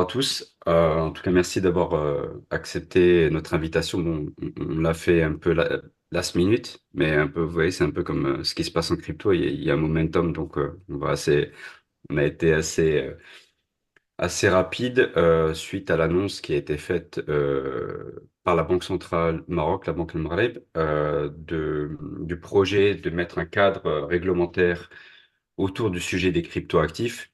à tous. En tout cas, merci d'avoir accepté notre invitation. Bon, on l'a fait un peu last minute, mais un peu, vous voyez, c'est un peu comme ce qui se passe en crypto. Il y a un momentum, donc on a été assez rapide suite à l'annonce qui a été faite par la Banque centrale Maroc, la Banque El Maghreb, du projet de mettre un cadre réglementaire autour du sujet des cryptoactifs.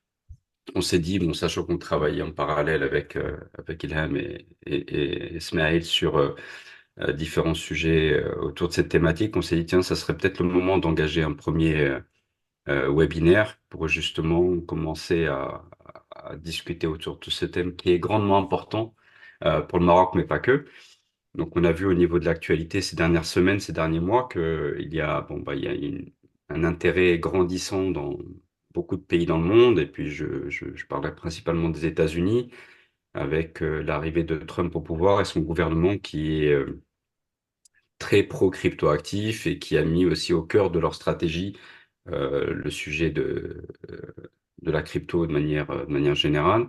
On s'est dit, bon, sachant qu'on travaillait en parallèle avec Ilham et Ismaël sur différents sujets autour de cette thématique, on s'est dit, tiens, ça serait peut-être le moment d'engager un premier webinaire pour justement commencer à discuter autour de ce thème qui est grandement important pour le Maroc, mais pas que. Donc, on a vu au niveau de l'actualité ces dernières semaines, ces derniers mois, qu'il y a, bon, bah, il y a un intérêt grandissant dans beaucoup de pays dans le monde, et puis je parlerai principalement des États-Unis, avec l'arrivée de Trump au pouvoir et son gouvernement qui est très pro-crypto-actif et qui a mis aussi au cœur de leur stratégie le sujet de la crypto de manière générale.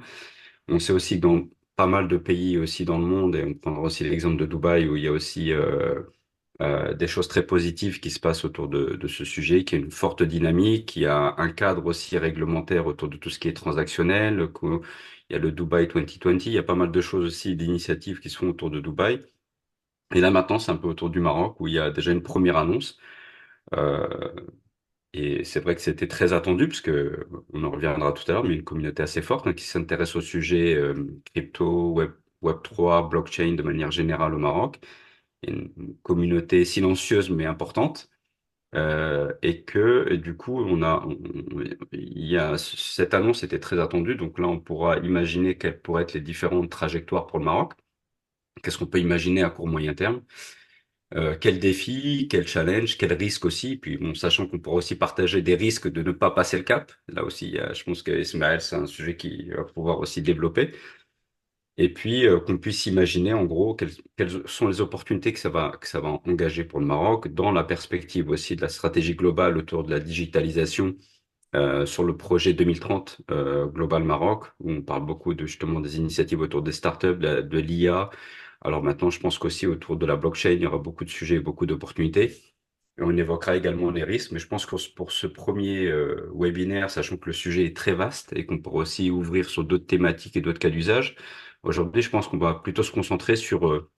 On sait aussi que dans pas mal de pays aussi dans le monde, et on prendra aussi l'exemple de Dubaï, où il y a aussi des choses très positives qui se passent autour de ce sujet, qui a une forte dynamique, qui a un cadre aussi réglementaire autour de tout ce qui est transactionnel, il y a le Dubaï 2020, il y a pas mal de choses aussi, d'initiatives qui se font autour de Dubaï. Et là maintenant, c'est un peu autour du Maroc, où il y a déjà une première annonce. Euh, et c'est vrai que c'était très attendu, parce que on en reviendra tout à l'heure, mais une communauté assez forte qui s'intéresse au sujet crypto, Web3, blockchain de manière générale au Maroc. Une communauté silencieuse mais importante. Et du coup, il y a, cette annonce était très attendue. Donc là, on pourra imaginer quelles pourraient être les différentes trajectoires pour le Maroc. Qu'est-ce qu'on peut imaginer à court moyen terme? Quels défis, quels challenges, quels risques aussi. Puis bon, sachant qu'on pourra aussi partager des risques de ne pas passer le cap. Là aussi, je pense que Ismaël, c'est un sujet qui va pouvoir aussi développer. Et puis qu'on puisse imaginer en gros quelles sont les opportunités que ça va engager pour le Maroc dans la perspective aussi de la stratégie globale autour de la digitalisation sur le projet 2030 Global Maroc, où on parle beaucoup de justement des initiatives autour des startups, de l'IA. Alors maintenant, je pense qu'aussi autour de la blockchain, il y aura beaucoup de sujets, beaucoup d'opportunités. Et on évoquera également les risques, mais je pense que pour ce premier webinaire, sachant que le sujet est très vaste et qu'on pourra aussi ouvrir sur d'autres thématiques et d'autres cas d'usage, aujourd'hui, je pense qu'on va plutôt se concentrer sur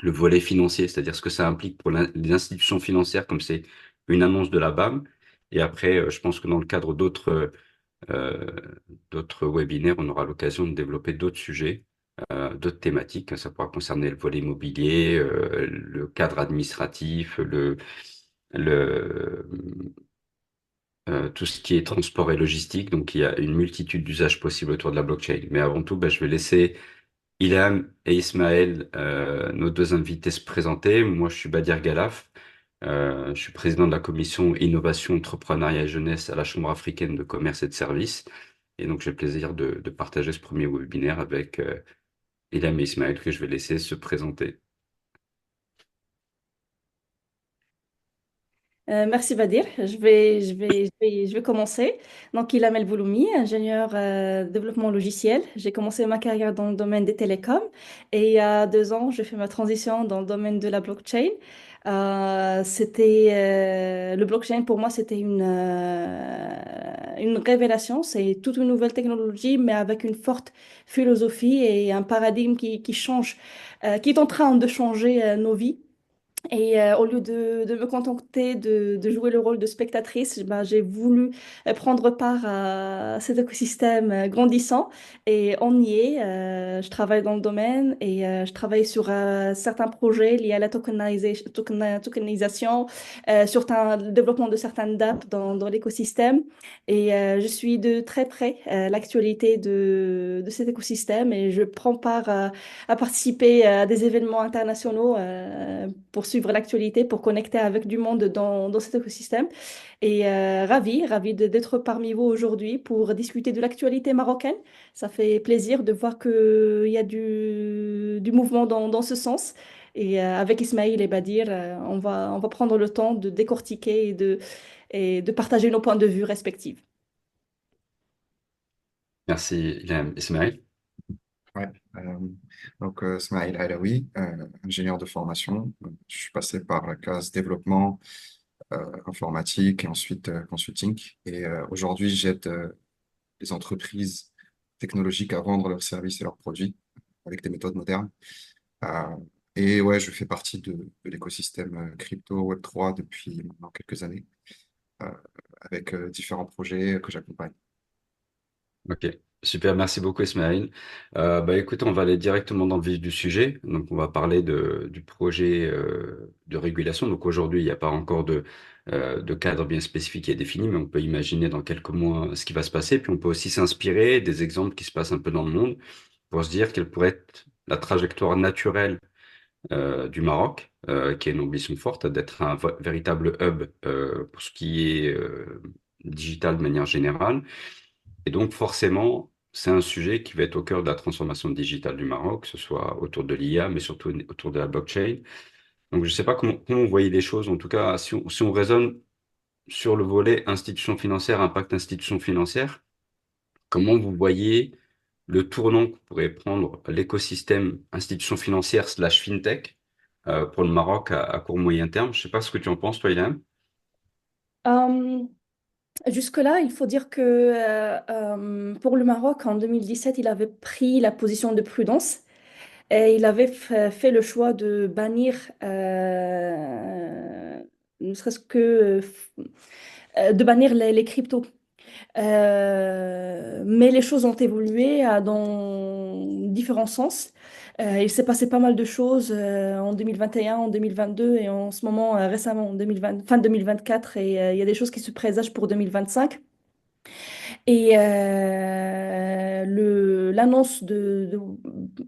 le volet financier, c'est-à-dire ce que ça implique pour les institutions financières, comme c'est une annonce de la BAM. Et après, je pense que dans le cadre euh, d'autres webinaires, on aura l'occasion de développer d'autres sujets, d'autres thématiques. Ça pourra concerner le volet immobilier, le cadre administratif, le, tout ce qui est transport et logistique. Donc, il y a une multitude d'usages possibles autour de la blockchain. Mais avant tout, je vais laisser Ilham et Ismaël, nos deux invités, se présenter. Moi, je suis Badir Galaf. Je suis président de la commission Innovation, Entrepreneuriat et Jeunesse à la Chambre africaine de commerce et de services. Et donc, j'ai le plaisir de partager ce premier webinaire avec Ilham et Ismaël, que je vais laisser se présenter. Merci Badir. Je vais commencer. Donc, Ilham El Bouloumi, ingénieur développement logiciel. J'ai commencé ma carrière dans le domaine des télécoms et il y a 2 ans, j'ai fait ma transition dans le domaine de la blockchain. Le blockchain pour moi, c'était une révélation. C'est toute une nouvelle technologie, mais avec une forte philosophie et un paradigme qui change, qui est en train de changer nos vies. Et au lieu de me contenter de jouer le rôle de spectatrice, ben, j'ai voulu prendre part à cet écosystème grandissant. Et on y est. Je travaille dans le domaine et je travaille sur certains projets liés à la tokenisation, sur le développement de certaines dApps dans l'écosystème. Et je suis de très près l'actualité de cet écosystème et je prends part à participer à des événements internationaux pour suivre l'actualité, pour connecter avec du monde dans cet écosystème. Et ravi d'être parmi vous aujourd'hui pour discuter de l'actualité marocaine. Ça fait plaisir de voir qu'il y a du mouvement dans ce sens. Et avec Ismaïl et Badir, on va prendre le temps de décortiquer et de partager nos points de vue respectifs. Merci, Ilham. Ismaël. Ouais. Donc, Smaïl Alaoui, ingénieur de formation. Je suis passé par la case développement, informatique et ensuite consulting. Et aujourd'hui, j'aide les entreprises technologiques à vendre leurs services et leurs produits avec des méthodes modernes. Euh, et ouais, je fais partie de l'écosystème crypto Web3 depuis maintenant quelques années, euh, avec différents projets que j'accompagne. Ok, super, merci beaucoup Ismaël. Bah écoute, on va aller directement dans le vif du sujet. Donc on va parler du projet de régulation. Donc aujourd'hui, il n'y a pas encore de cadre bien spécifique qui est défini, mais on peut imaginer dans quelques mois ce qui va se passer. Puis on peut aussi s'inspirer des exemples qui se passent un peu dans le monde pour se dire quelle pourrait être la trajectoire naturelle du Maroc, qui a une ambition forte d'être un véritable hub pour ce qui est digital de manière générale. Et donc, forcément, c'est un sujet qui va être au cœur de la transformation digitale du Maroc, que ce soit autour de l'IA, mais surtout autour de la blockchain. Donc, je ne sais pas comment vous voyez les choses. En tout cas, si on raisonne sur le volet institution financière, impact institution financière, comment vous voyez le tournant que pourrait prendre l'écosystème institution financière slash fintech pour le Maroc à court moyen terme? Je ne sais pas ce que tu en penses, toi, Ilham. Euh, Jusque-là, il faut dire que pour le Maroc, en 2017, il avait pris la position de prudence et il avait fait le choix de bannir, ne serait-ce que de bannir les cryptos. Mais les choses ont évolué dans différents sens. Il s'est passé pas mal de choses en 2021, en 2022 et en ce moment récemment en 2020, fin 2024 et il y a des choses qui se présagent pour 2025. Et l'annonce de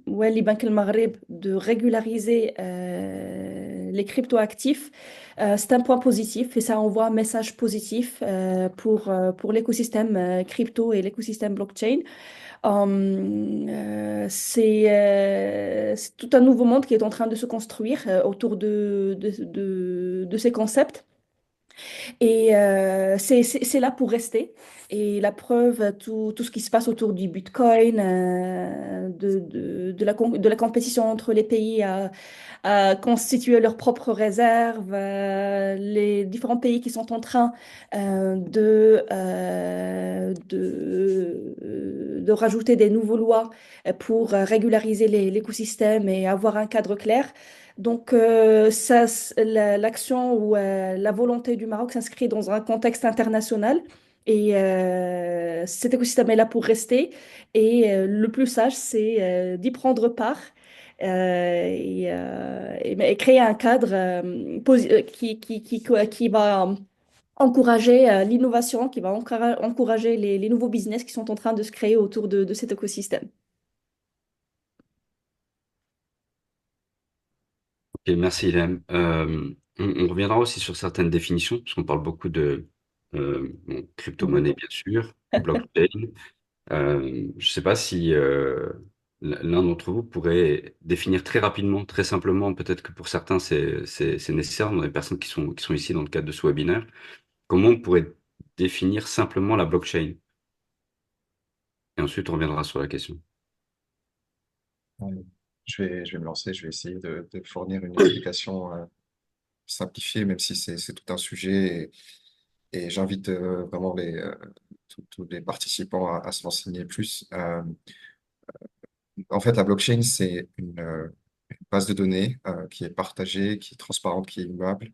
Wali Bank el Maghreb de régulariser les cryptoactifs, c'est un point positif et ça envoie un message positif pour l'écosystème crypto et l'écosystème blockchain. C'est tout un nouveau monde qui est en train de se construire autour de ces concepts. Et c'est là pour rester. Et la preuve, tout ce qui se passe autour du Bitcoin, de la compétition entre les pays à constituer leurs propres réserves, les différents pays qui sont en train de rajouter des nouvelles lois pour régulariser l'écosystème et avoir un cadre clair. Donc, l'action ou la volonté du Maroc s'inscrit dans un contexte international et cet écosystème est là pour rester. Et le plus sage, c'est d'y prendre part et créer un cadre qui va encourager l'innovation, qui va encourager les nouveaux business qui sont en train de se créer autour de cet écosystème. Ok, merci Ilham. On reviendra aussi sur certaines définitions, parce qu'on parle beaucoup de bon, crypto-monnaie, bien sûr, blockchain. Je ne sais pas si l'un d'entre vous pourrait définir très rapidement, très simplement, peut-être que pour certains c'est nécessaire, dans les personnes qui sont ici dans le cadre de ce webinaire, comment on pourrait définir simplement la blockchain? Et ensuite on reviendra sur la question. Euh, je vais me lancer, je vais essayer de fournir une explication simplifiée, même si c'est tout un sujet. Et j'invite vraiment tous les participants à se renseigner plus. En fait, la blockchain, c'est une base de données qui est partagée, qui est transparente, qui est immuable,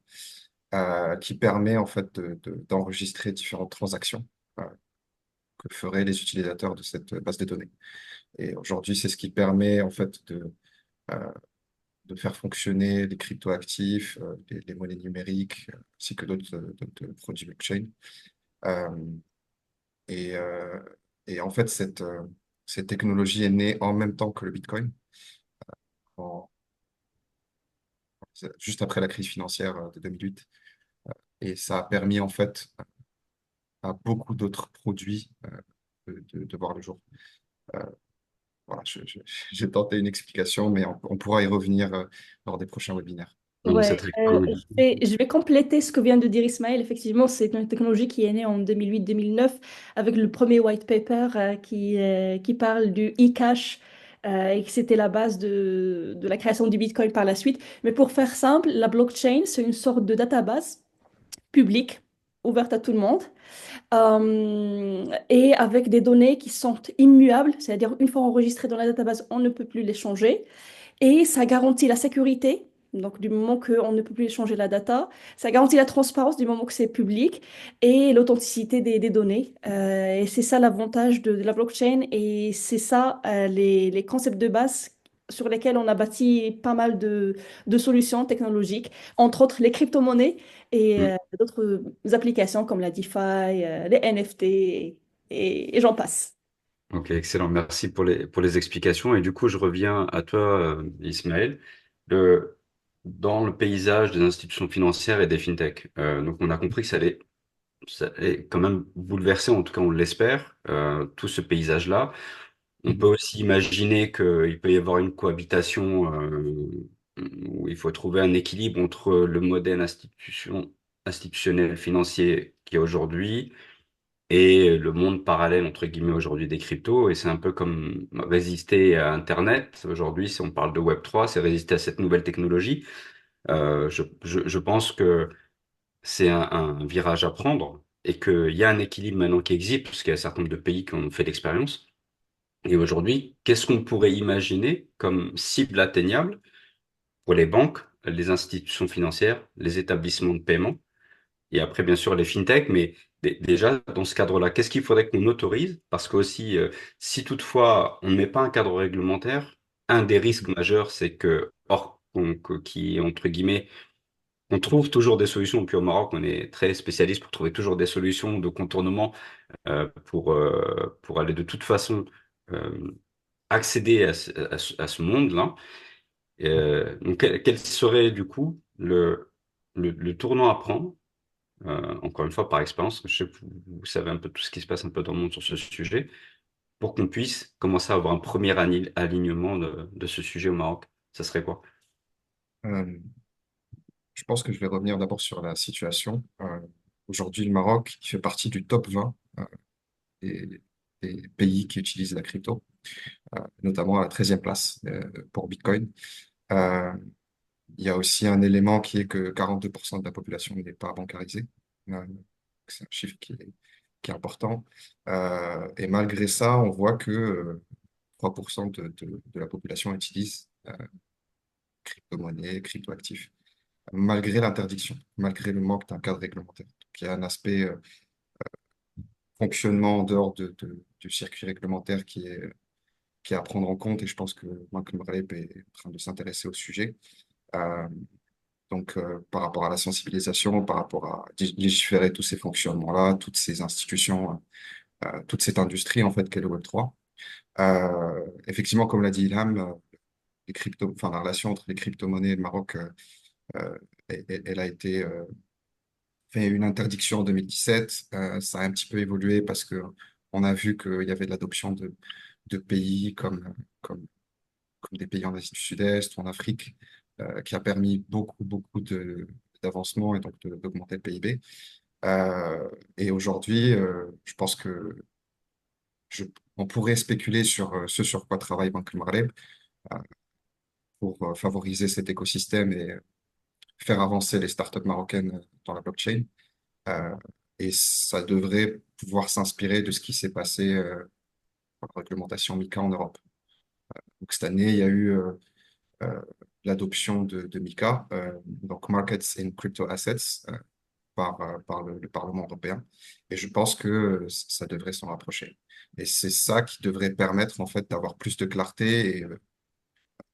qui permet en fait d'enregistrer différentes transactions euh, que feraient les utilisateurs de cette base de données. Et aujourd'hui, c'est ce qui permet en fait euh, de faire fonctionner les cryptoactifs, les monnaies numériques, ainsi que d'autres produits blockchain. Euh, et, euh, et en fait, cette technologie est née en même temps que le Bitcoin, en- juste après la crise financière de 2008. Et ça a permis en fait à beaucoup d'autres produits de voir le jour. Euh, voilà, j'ai tenté une explication, mais on pourra y revenir lors des prochains webinaires. Non, c'est Ouais, très clair. je vais compléter ce que vient de dire Ismaël. Effectivement, c'est une technologie qui est née en 2008-2009 avec le premier white paper qui parle du e-cash et que c'était la base de la création du Bitcoin par la suite. Mais pour faire simple, la blockchain, c'est une sorte de database publique, ouverte à tout le monde, et avec des données qui sont immuables, c'est-à-dire une fois enregistrées dans la database, on ne peut plus les changer. Et ça garantit la sécurité, donc du moment qu'on ne peut plus échanger la data. Ça garantit la transparence du moment que c'est public et l'authenticité des données. Et c'est ça l'avantage de la blockchain et c'est ça les concepts de base sur lesquels on a bâti pas mal de solutions technologiques, entre autres les crypto-monnaies et Hmm. d'autres applications comme la DeFi, les NFT et j'en passe. Ok, excellent. Merci pour les explications. Et du coup, je reviens à toi, Ismaël. Le, dans le paysage des institutions financières et des fintechs, donc on a compris que ça allait quand même bouleverser, en tout cas on l'espère, tout ce paysage-là. On peut aussi imaginer qu'il peut y avoir une cohabitation où il faut trouver un équilibre entre le modèle institutionnel financier qui est aujourd'hui et le monde parallèle, entre guillemets, aujourd'hui des cryptos. Et c'est un peu comme résister à Internet. Aujourd'hui, si on parle de Web3, c'est résister à cette nouvelle technologie. Je pense que c'est un virage à prendre et qu'il y a un équilibre maintenant qui existe, parce qu'il y a un certain nombre de pays qui ont fait l'expérience. Et aujourd'hui, qu'est-ce qu'on pourrait imaginer comme cible atteignable pour les banques, les institutions financières, les établissements de paiement, et après, bien sûr, les fintechs, mais déjà, dans ce cadre-là, qu'est-ce qu'il faudrait qu'on autorise? Parce que aussi, si toutefois on ne met pas un cadre réglementaire, un des risques majeurs, c'est que, qui, entre guillemets, on trouve toujours des solutions. Puis au Maroc, on est très spécialiste pour trouver toujours des solutions de contournement pour aller de toute façon euh, accéder à ce monde-là. Donc, quel serait du coup le tournant à prendre, encore une fois par expérience, je sais que vous savez un peu tout ce qui se passe un peu dans le monde sur ce sujet, pour qu'on puisse commencer à avoir un premier alignement de ce sujet au Maroc. Ça serait quoi? Euh, je pense que je vais revenir d'abord sur la situation. Aujourd'hui, le Maroc il fait partie du top 20 des, des pays qui utilisent la crypto, notamment à la 13e place pour Bitcoin. Euh, il y a aussi un élément qui est que 42% de la population n'est pas bancarisée. C'est un chiffre qui est important. Et malgré ça, on voit que 3% de la population utilise crypto-monnaie, crypto-actifs, malgré l'interdiction, malgré le manque d'un cadre réglementaire. Donc, il y a un aspect fonctionnement en dehors du circuit réglementaire qui est à prendre en compte et je pense que Malcolm Raleigh est en train de s'intéresser au sujet. Euh, par rapport à la sensibilisation, par rapport à légiférer tous ces fonctionnements-là, toutes ces institutions, toute cette industrie en fait qu'est le Web3. Effectivement, comme l'a dit Ilham, enfin, la relation entre les crypto-monnaies et le Maroc, euh, elle a été fait une interdiction en 2017. Ça a un petit peu évolué parce que on a vu qu'il y avait de l'adoption de pays comme des pays en Asie du Sud-Est ou en Afrique, qui a permis beaucoup d'avancement et donc d'augmenter le PIB. Et aujourd'hui, je pense que je, on pourrait spéculer sur ce sur quoi travaille Banque Maghreb euh, pour favoriser cet écosystème et faire avancer les startups marocaines dans la blockchain. Euh, et ça devrait pouvoir s'inspirer de ce qui s'est passé pour la réglementation MiCA en Europe. Donc cette année, il y a eu euh, l'adoption de MiCA, donc Markets in Crypto Assets, par le Parlement européen. Et je pense que ça devrait s'en rapprocher. Et c'est ça qui devrait permettre en fait d'avoir plus de clarté et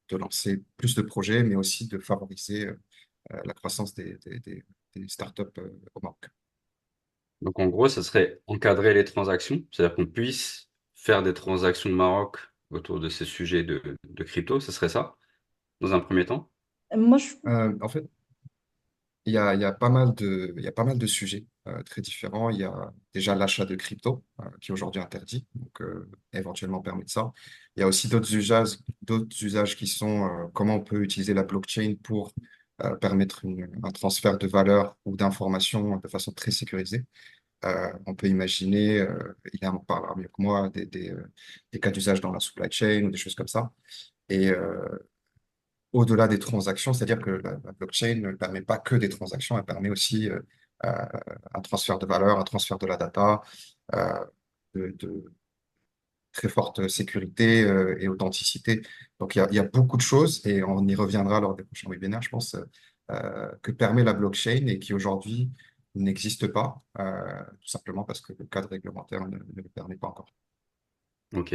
de lancer plus de projets, mais aussi de favoriser la croissance des startups au Maroc. Donc en gros, ça serait encadrer les transactions, c'est-à-dire qu'on puisse faire des transactions au Maroc autour de ces sujets de crypto, ce serait ça, dans un premier temps? Moi, je, En fait, il y a pas mal de sujets très différents. Il y a déjà l'achat de crypto, qui est aujourd'hui interdit, donc éventuellement permet de ça. Il y a aussi d'autres usages qui sont comment on peut utiliser la blockchain pour permettre un transfert de valeur ou d'informations de façon très sécurisée. On peut imaginer, il en parlera mieux que moi, des cas d'usage dans la supply chain ou des choses comme ça. Et au-delà des transactions, c'est-à-dire que la blockchain ne permet pas que des transactions, elle permet aussi euh, un transfert de valeur, un transfert de la data, euh, de très forte sécurité et authenticité. Donc il y a beaucoup de choses, et on y reviendra lors des prochains webinaires, je pense, que permet la blockchain et qui aujourd'hui n'existe pas, tout simplement parce que le cadre réglementaire ne le permet pas encore. Ok.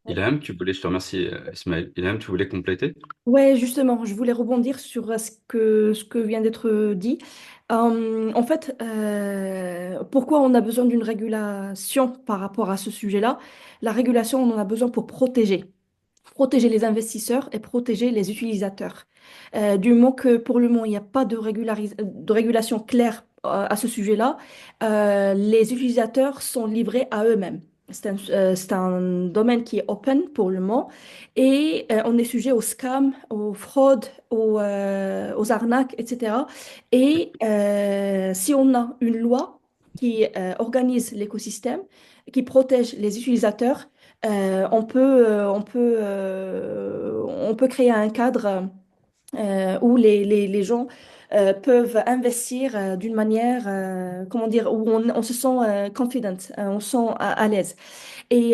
Ilham, je te remercie, Ismaël. Ilham, tu voulais compléter? Ouais, justement, je voulais rebondir sur ce que vient d'être dit. En fait, pourquoi on a besoin d'une régulation par rapport à ce sujet-là? La régulation, on en a besoin pour protéger les investisseurs et protéger les utilisateurs. Du moment que pour le moment, il n'y a pas de régulation claire à ce sujet-là, les utilisateurs sont livrés à eux-mêmes. C'est un domaine qui est open pour le moment et on est sujet aux scams, aux fraudes, aux arnaques, etc. Et si on a une loi qui organise l'écosystème, qui protège les utilisateurs, on peut créer un cadre où les gens peuvent investir d'une manière, comment dire, où on se sent confident, on se sent à l'aise. Et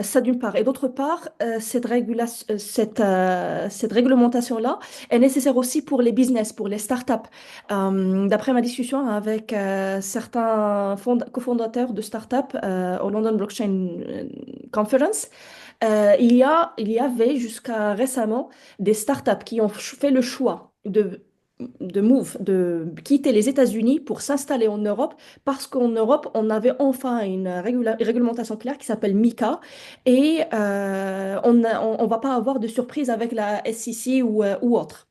ça d'une part. Et d'autre part, cette réglementation-là est nécessaire aussi pour les business, pour les startups. D'après ma discussion avec certains cofondateurs de startups au London Blockchain Conference, il y avait jusqu'à récemment des startups qui ont fait le choix de quitter les États-Unis pour s'installer en Europe parce qu'en Europe, on avait enfin une réglementation claire qui s'appelle MiCA et on va pas avoir de surprise avec la SEC ou autre.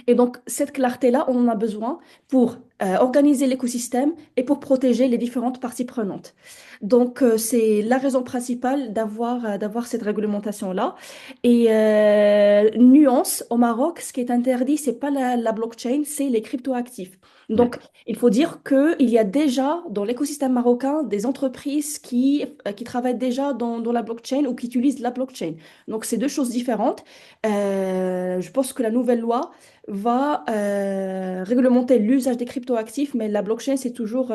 Et donc, cette clarté-là, on en a besoin pour organiser l'écosystème et pour protéger les différentes parties prenantes. Donc, c'est la raison principale d'avoir cette réglementation-là. Et nuance, au Maroc, ce qui est interdit, c'est pas la blockchain, c'est les cryptoactifs. Mm. Donc, il faut dire qu'il y a déjà dans l'écosystème marocain des entreprises qui travaillent déjà dans la blockchain ou qui utilisent la blockchain. Donc, c'est deux choses différentes. Je pense que la nouvelle loi va réglementer l'usage des cryptoactifs, mais la blockchain, c'est toujours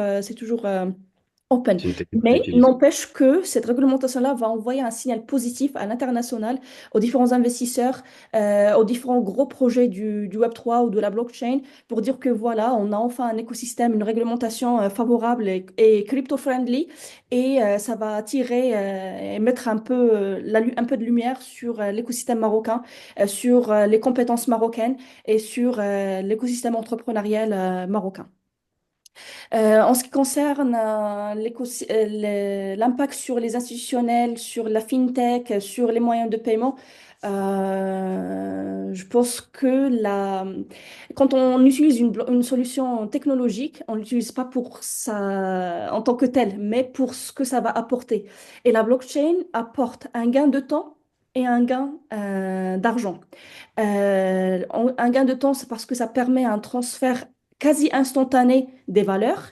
open. C'est une technologie Mais utilisée. n'empêche que cette réglementation-là va envoyer un signal positif à l'international, aux différents investisseurs, aux différents gros projets du Web3 ou de la blockchain, pour dire que voilà, on a enfin un écosystème, une réglementation favorable et crypto-friendly, et ça va attirer et mettre un peu, un peu de lumière sur l'écosystème marocain, sur les compétences marocaines et sur l'écosystème entrepreneurial marocain. En ce qui concerne l'impact sur les institutionnels, sur la fintech, sur les moyens de paiement, je pense que quand on utilise une solution technologique, on ne l'utilise pas pour ça en tant que tel, mais pour ce que ça va apporter. Et la blockchain apporte un gain de temps et un gain d'argent. Un gain de temps, c'est parce que ça permet un transfert quasi instantané des valeurs.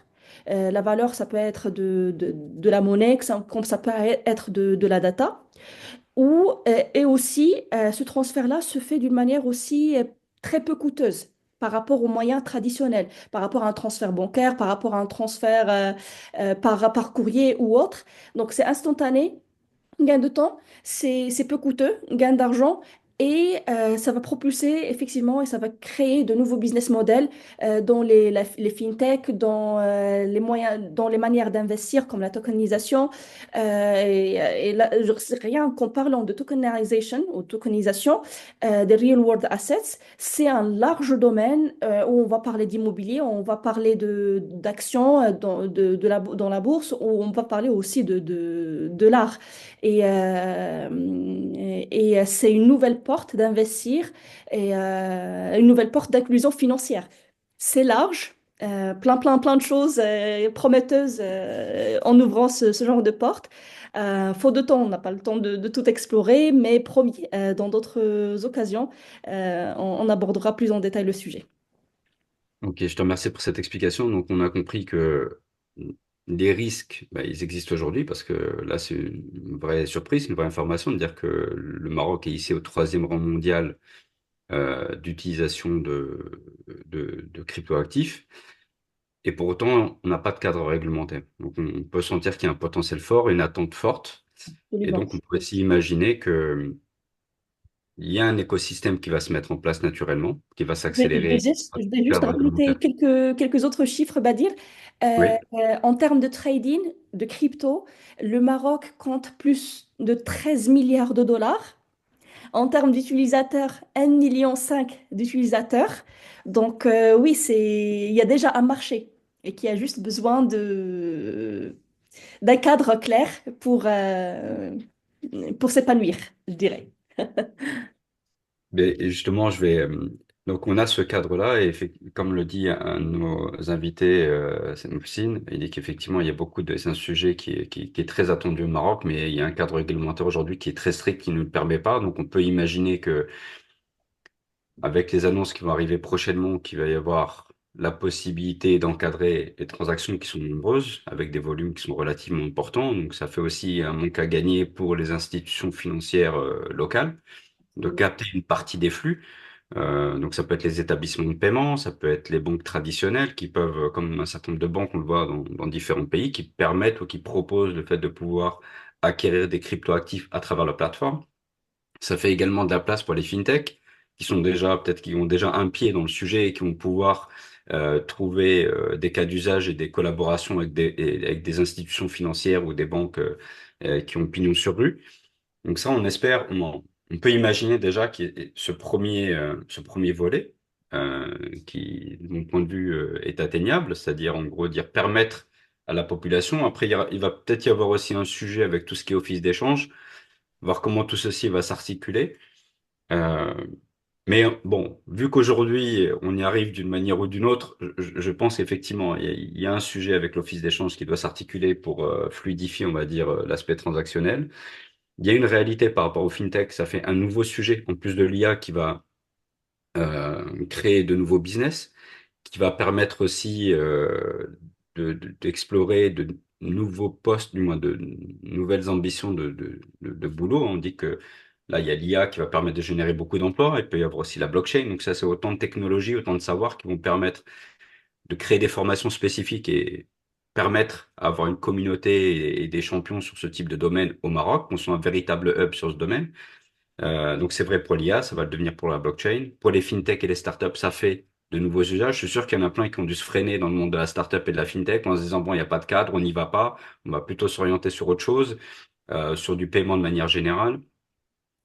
La valeur, ça peut être de la monnaie, comme ça peut être de la data. Et aussi, ce transfert-là se fait d'une manière aussi très peu coûteuse par rapport aux moyens traditionnels, par rapport à un transfert bancaire, par rapport à un transfert par courrier ou autre. Donc, c'est instantané. Gain de temps, c'est peu coûteux, gain d'argent, et ça va propulser effectivement et ça va créer de nouveaux business models dans les fintech, dans les moyens, dans les manières d'investir comme la tokenisation. Et là, rien qu'en parlant de tokenization ou tokenisation des real world assets, c'est un large domaine où on va parler d'immobilier, on va parler d'actions dans la bourse, où on va parler aussi de l'art. Et c'est une nouvelle porte d'investir et une nouvelle porte d'inclusion financière. C'est large, plein de choses prometteuses en ouvrant ce genre de porte. Faute de temps, on n'a pas le temps de tout explorer, mais promis, dans d'autres occasions, on abordera plus en détail le sujet. Ok, je te remercie pour cette explication. Donc, on a compris que les risques, bah, ils existent aujourd'hui parce que là, c'est une vraie surprise, une vraie information de dire que le Maroc est ici au troisième rang mondial d'utilisation de cryptoactifs. Et pour autant, on n'a pas de cadre réglementaire. Donc, on peut sentir qu'il y a un potentiel fort, une attente forte. Et Absolument. donc, on pourrait aussi imaginer que il y a un écosystème qui va se mettre en place naturellement, qui va s'accélérer. Je vais juste Cadre rajouter réglementaire. quelques autres chiffres, Badir. Oui. En termes de trading, de crypto, le Maroc compte plus de 13 milliards de dollars. En termes d'utilisateurs, 1,5 million d'utilisateurs. Donc, oui, il y a déjà un marché et qui a juste besoin d'un cadre clair pour s'épanouir, je dirais. Mais justement, donc, on a ce cadre-là, et comme le dit un de nos invités, Sanoufsine, il dit qu'effectivement, il y a c'est un sujet qui est très attendu au Maroc, mais il y a un cadre réglementaire aujourd'hui qui est très strict, qui ne le permet pas. Donc, on peut imaginer que avec les annonces qui vont arriver prochainement, qu'il va y avoir la possibilité d'encadrer les transactions qui sont nombreuses, avec des volumes qui sont relativement importants. Donc, ça fait aussi un manque à gagner pour les institutions financières, locales, de capter une partie des flux. Donc ça peut être les établissements de paiement, ça peut être les banques traditionnelles qui peuvent, comme un certain nombre de banques, on le voit dans différents pays, qui permettent ou qui proposent le fait de pouvoir acquérir des cryptoactifs à travers la plateforme. Ça fait également de la place pour les fintechs qui sont déjà peut-être qui ont déjà un pied dans le sujet et qui vont pouvoir trouver des cas d'usage et des collaborations avec des institutions financières ou des banques qui ont pignon sur rue. Donc ça, on peut imaginer déjà que ce premier volet, qui, de mon point de vue, est atteignable, c'est-à-dire en gros dire permettre à la population. Après, il va peut-être y avoir aussi un sujet avec tout ce qui est office d'échange, voir comment tout ceci va s'articuler. Euh, mais bon, vu qu'aujourd'hui on y arrive d'une manière ou d'une autre, je pense qu'effectivement il y a un sujet avec l'office d'échange qui doit s'articuler pour fluidifier, on va dire, l'aspect transactionnel. Il y a une réalité par rapport au fintech, ça fait un nouveau sujet, en plus de l'IA, qui va créer de nouveaux business, qui va permettre aussi d'explorer de nouveaux postes, du moins de nouvelles ambitions de boulot. On dit que là, il y a l'IA qui va permettre de générer beaucoup d'emplois, il peut y avoir aussi la blockchain, donc ça, c'est autant de technologies, autant de savoirs qui vont permettre de créer des formations spécifiques et permettre à avoir une communauté et des champions sur ce type de domaine au Maroc, qu'on soit un véritable hub sur ce domaine. Donc c'est vrai pour l'IA, ça va le devenir pour la blockchain. Pour les fintech et les startups, ça fait de nouveaux usages. Je suis sûr qu'il y en a plein qui ont dû se freiner dans le monde de la startup et de la fintech en se disant, bon, il n'y a pas de cadre, on n'y va pas, on va plutôt s'orienter sur autre chose, sur du paiement de manière générale.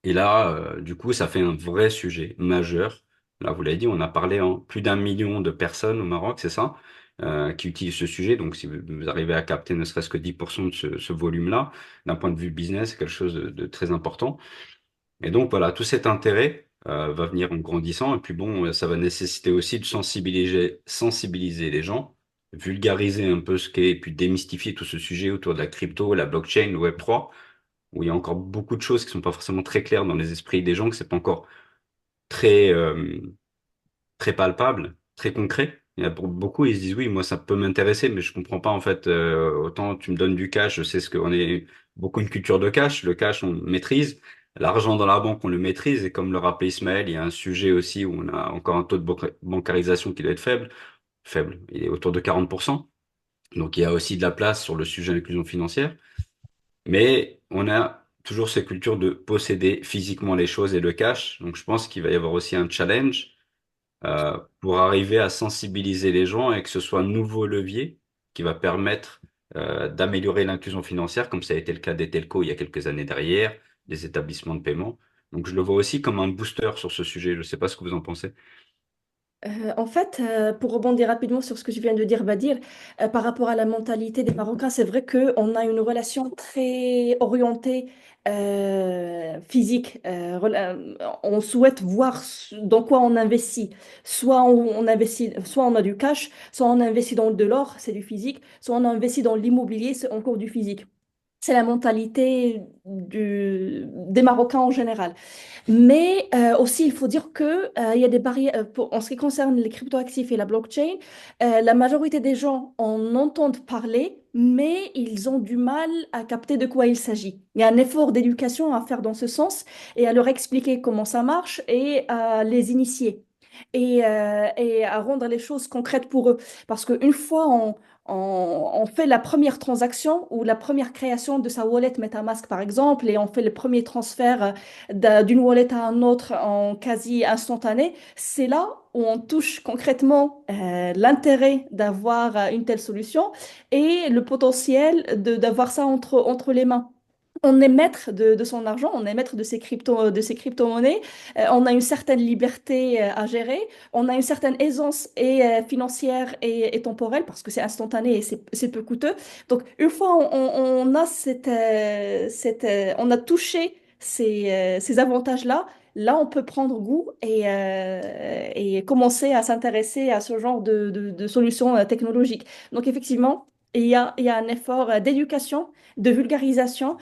Et là, du coup, ça fait un vrai sujet majeur. Là, vous l'avez dit, on a parlé en plus d'1 million de personnes au Maroc, c'est ça, qui utilisent ce sujet. Donc, si vous arrivez à capter ne serait-ce que 10% de ce volume-là, d'un point de vue business, c'est quelque chose de très important. Et donc, voilà, tout cet intérêt va venir en grandissant. Et puis, bon, ça va nécessiter aussi de sensibiliser les gens, vulgariser un peu ce qu'est, et puis démystifier tout ce sujet autour de la crypto, la blockchain, le Web3, où il y a encore beaucoup de choses qui sont pas forcément très claires dans les esprits des gens, que c'est pas encore très, très palpable, très concret. Il y a beaucoup, ils se disent oui, moi ça peut m'intéresser, mais je comprends pas en fait. Autant tu me donnes du cash, je sais ce qu'on est beaucoup une culture de cash. Le cash on maîtrise, l'argent dans la banque on le maîtrise. Et comme le rappelait Ismaël, il y a un sujet aussi où on a encore un taux de bancarisation qui doit être faible, faible. Il est autour de 40%. Donc il y a aussi de la place sur le sujet de l'inclusion financière. Mais on a toujours cette culture de posséder physiquement les choses et le cash. Donc je pense qu'il va y avoir aussi un challenge pour arriver à sensibiliser les gens et que ce soit un nouveau levier qui va permettre d'améliorer l'inclusion financière, comme ça a été le cas des telcos il y a quelques années derrière, des établissements de paiement. Donc je le vois aussi comme un booster sur ce sujet. Je ne sais pas ce que vous en pensez. En fait, pour rebondir rapidement sur ce que je viens de dire, Badir, par rapport à la mentalité des Marocains, c'est vrai qu'on a une relation très orientée physique. On souhaite voir dans quoi on investit. Soit on investit, soit on a du cash, soit on investit dans de l'or, c'est du physique, soit on investit dans l'immobilier, c'est encore du physique. C'est la mentalité des Marocains en général. Mais aussi, il faut dire que, il y a des barrières. En ce qui concerne les cryptoactifs et la blockchain, la majorité des gens en entendent parler, mais ils ont du mal à capter de quoi il s'agit. Il y a un effort d'éducation à faire dans ce sens et à leur expliquer comment ça marche et à les initier. Et à rendre les choses concrètes pour eux. Parce qu'une fois on fait la première transaction ou la première création de sa wallet MetaMask, par exemple, et on fait le premier transfert d'une wallet à un autre en quasi instantané, c'est là où on touche concrètement l'intérêt d'avoir une telle solution et le potentiel d'avoir ça entre les mains. On est maître de son argent, on est maître de ses crypto-monnaies, on a une certaine liberté à gérer, on a une certaine aisance financière et temporelle parce que c'est instantané et c'est peu coûteux. Donc, une fois on a on a touché ces avantages-là, là, on peut prendre goût et commencer à s'intéresser à ce genre de solutions technologiques. Donc, effectivement, il y a un effort d'éducation, de vulgarisation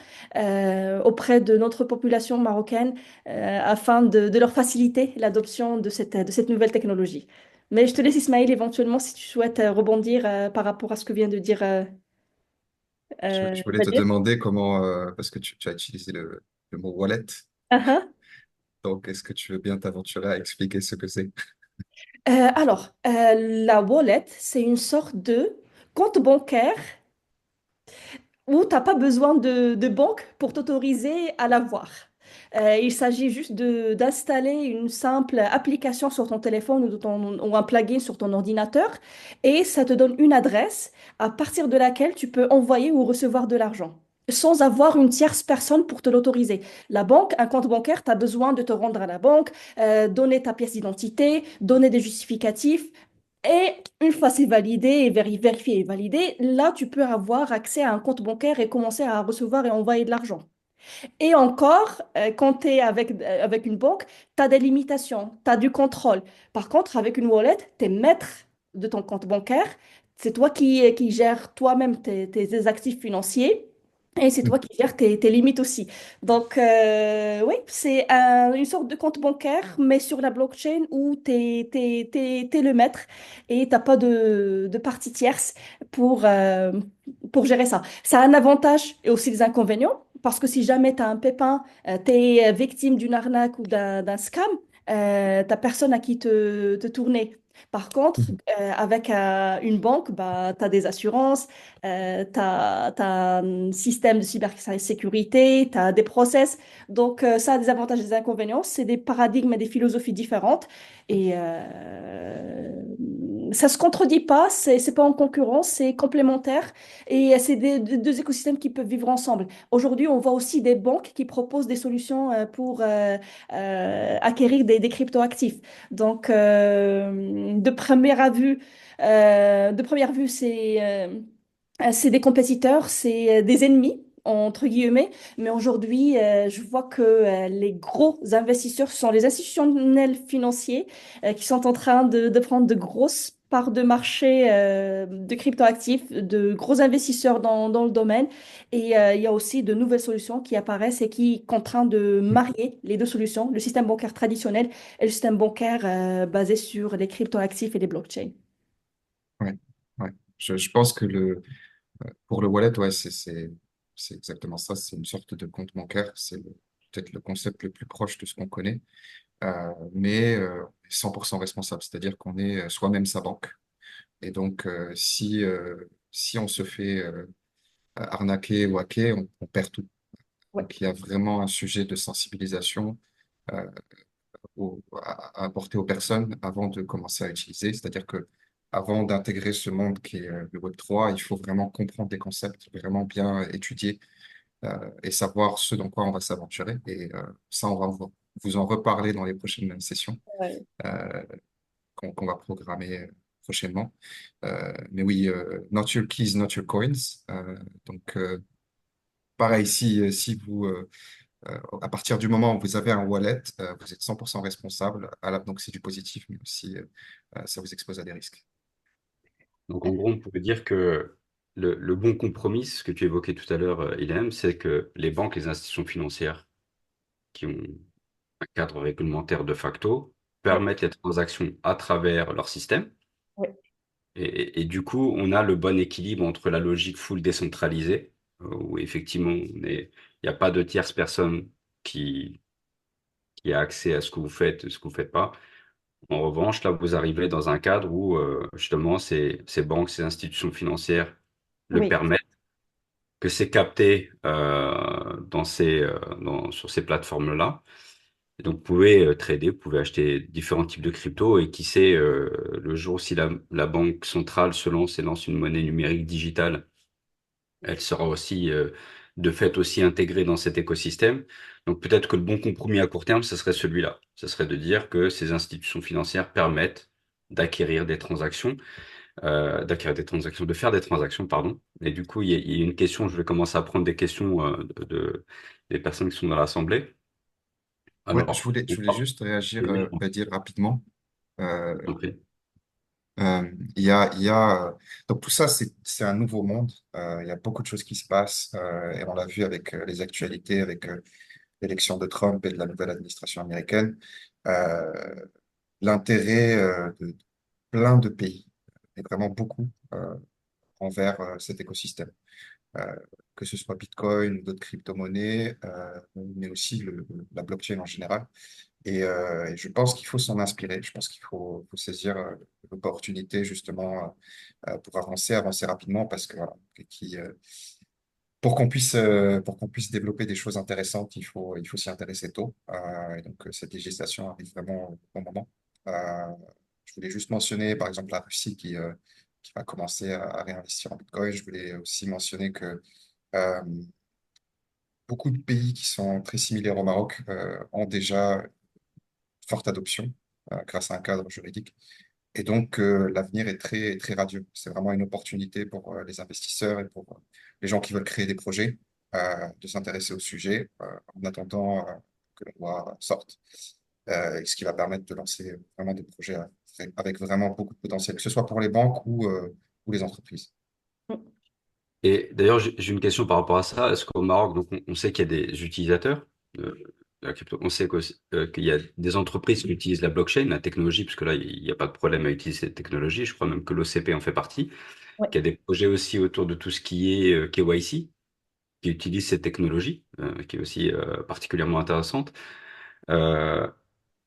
auprès de notre population marocaine afin de leur faciliter l'adoption de cette nouvelle technologie. Mais je te laisse, Ismaël, éventuellement, si tu souhaites rebondir par rapport à ce que vient de dire Je voulais te Nadir. demander comment, parce que tu as utilisé le mot wallet, Ah, ah. donc est-ce que tu veux bien t'aventurer à expliquer ce que c'est? La wallet, c'est une sorte de compte bancaire où tu n'as pas besoin de banque pour t'autoriser à l'avoir. Il s'agit juste d'installer une simple application sur ton téléphone ou un plugin sur ton ordinateur et ça te donne une adresse à partir de laquelle tu peux envoyer ou recevoir de l'argent sans avoir une tierce personne pour te l'autoriser. La banque, un compte bancaire, tu as besoin de te rendre à la banque, donner ta pièce d'identité, donner des justificatifs. Et une fois c'est validé et vérifié et validé, là, tu peux avoir accès à un compte bancaire et commencer à recevoir et envoyer de l'argent. Et encore, quand tu es avec une banque, tu as des limitations, tu as du contrôle. Par contre, avec une wallet, tu es maître de ton compte bancaire. C'est toi qui gères toi-même tes actifs financiers. Et c'est toi qui gères tes limites aussi. Donc, oui, c'est une sorte de compte bancaire, mais sur la blockchain où tu es, le maître et tu n'as pas de partie tierce pour, euh, pour gérer ça. Ça a un avantage et aussi des inconvénients, parce que si jamais tu as un pépin, tu es victime d'une arnaque ou d'un scam, tu n'as personne à qui te tourner. Par contre, Mhm. avec une banque, bah, tu as des assurances, tu as un système de cybersécurité, tu as des process. Donc, ça a des avantages et des inconvénients. C'est des paradigmes et des philosophies différentes. Et ça ne se contredit pas, c'est pas en concurrence, c'est complémentaire. Et c'est deux écosystèmes qui peuvent vivre ensemble. Aujourd'hui, on voit aussi des banques qui proposent des solutions pour acquérir des cryptoactifs. Donc, de première vue, c'est des compétiteurs, c'est des ennemis, entre guillemets. Mais aujourd'hui, je vois que les gros investisseurs sont les institutionnels financiers qui sont en train de prendre de grosses parts de marché de cryptoactifs, de gros investisseurs dans le domaine. Et il y a aussi de nouvelles solutions qui apparaissent et qui sont en train de marier les deux solutions, le système bancaire traditionnel et le système bancaire basé sur les cryptoactifs et les blockchains. Ouais, ouais. Je pense que pour le wallet, ouais, c'est exactement ça. C'est une sorte de compte bancaire. Peut-être le concept le plus proche de ce qu'on connaît, mais 100% responsable. C'est-à-dire qu'on est soi-même sa banque. Et donc, si on se fait arnaquer ou hacker, on perd tout. Ouais. Donc, il y a vraiment un sujet de sensibilisation euh, à apporter aux personnes avant de commencer à utiliser. C'est-à-dire que avant d'intégrer ce monde qui est le Web3, il faut vraiment comprendre des concepts, vraiment bien étudier et savoir ce dans quoi on va s'aventurer. Et ça, on va vous en reparler dans les prochaines sessions Ouais. euh, qu'on va programmer prochainement. Mais oui, not your keys, not your coins. Donc, pareil, si vous, à partir du moment où vous avez un wallet, vous êtes 100% responsable. Donc, c'est du positif, mais aussi ça vous expose à des risques. Donc, en gros, on pourrait dire que le bon compromis, ce que tu évoquais tout à l'heure, Ilham, c'est que les banques, les institutions financières qui ont un cadre réglementaire de facto Oui, permettent les transactions à travers leur système. oui, Et du coup, on a le bon équilibre entre la logique full décentralisée, où effectivement, il n'y a pas de tierce personne qui, qui a accès à ce que vous faites, ce que vous faites pas. En revanche, là, vous arrivez dans un cadre où, justement, ces banques, ces institutions financières le oui, permettent, que c'est capté sur ces plateformes-là. Et donc, vous pouvez trader, vous pouvez acheter différents types de crypto et qui sait, le jour si la banque centrale se lance et lance une monnaie numérique digitale, elle sera aussi de fait aussi intégrée dans cet écosystème. Donc peut-être que le bon compromis à court terme, ce serait celui-là. Ce serait de dire que ces institutions financières permettent d'acquérir des transactions, de faire des transactions, pardon. Et du coup, il y a une question, je vais commencer à prendre des questions des personnes qui sont dans l'Assemblée. Ouais, Alors, je voulais juste réagir, oui, dire rapidement. Euh, je t'en prie. il y a, donc tout ça, c'est un nouveau monde. Il y a beaucoup de choses qui se passent et on l'a vu avec les actualités, avec l'élection de Trump et de la nouvelle administration américaine. Euh, L'intérêt de plein de pays, et vraiment beaucoup, envers cet écosystème. Euh, que ce soit Bitcoin ou d'autres crypto-monnaies, mais aussi la blockchain en général. Et je pense qu'il faut s'en inspirer. Je pense qu'il faut saisir l'opportunité justement pour avancer rapidement parce que voilà, pour qu'on puisse développer des choses intéressantes, il faut s'y intéresser tôt. Et donc cette législation arrive vraiment au bon moment. Euh, je voulais juste mentionner par exemple la Russie qui va commencer à réinvestir en Bitcoin. Je voulais aussi mentionner que euh, beaucoup de pays qui sont très similaires au Maroc ont déjà forte adoption grâce à un cadre juridique. Et donc, l'avenir est très radieux. C'est vraiment une opportunité pour les investisseurs et pour les gens qui veulent créer des projets de s'intéresser au sujet en attendant que la loi sorte. Ce qui va permettre de lancer vraiment des projets avec vraiment beaucoup de potentiel, que ce soit pour les banques ou les entreprises. Et d'ailleurs, j'ai une question par rapport à ça. Est-ce qu'au Maroc, donc on sait qu'il y a des utilisateurs de la crypto, on sait qu'il y a des entreprises qui utilisent la blockchain, la technologie, parce que là, il n'y a pas de problème à utiliser cette technologie. Je crois même que l'OCP en fait partie. oui. Qu'il y a des projets aussi autour de tout ce qui est KYC, qui utilisent cette technologie, qui est aussi particulièrement intéressante. Euh,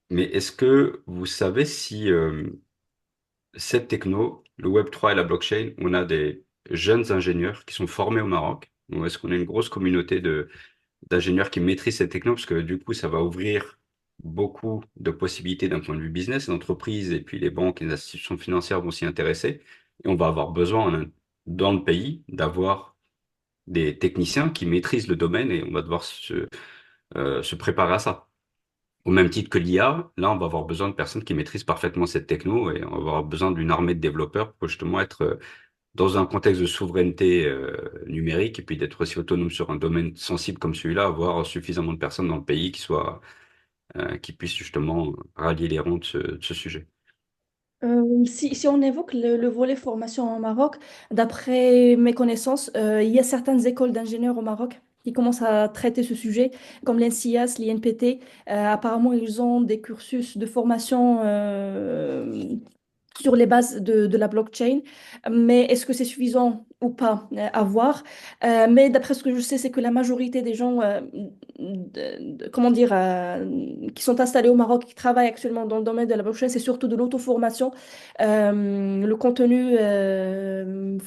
mais est-ce que vous savez si cette techno, le Web3 et la blockchain, on a des jeunes ingénieurs qui sont formés au Maroc? Ou est-ce qu'on a une grosse communauté d'ingénieurs qui maîtrisent cette techno? Parce que du coup, ça va ouvrir beaucoup de possibilités d'un point de vue business, l'entreprise et puis les banques et les institutions financières vont s'y intéresser. Et on va avoir besoin dans le pays d'avoir des techniciens qui maîtrisent le domaine et on va devoir se préparer à ça. Au même titre que l'IA, là, on va avoir besoin de personnes qui maîtrisent parfaitement cette techno et on va avoir besoin d'une armée de développeurs pour justement être dans un contexte de souveraineté numérique et puis d'être aussi autonome sur un domaine sensible comme celui-là, avoir suffisamment de personnes dans le pays qui puissent justement rallier les rangs de ce sujet. Si on évoque le volet formation au Maroc, d'après mes connaissances, il y a certaines écoles d'ingénieurs au Maroc qui commencent à traiter ce sujet, comme l'NCIAS, l'INPT. Apparemment, ils ont des cursus de formation sur les bases de la blockchain. Mais est-ce que c'est suffisant ou pas à voir? Mais d'après ce que je sais, c'est que la majorité des gens, comment dire, qui sont installés au Maroc, qui travaillent actuellement dans le domaine de la blockchain, c'est surtout de l'auto-formation. Le contenu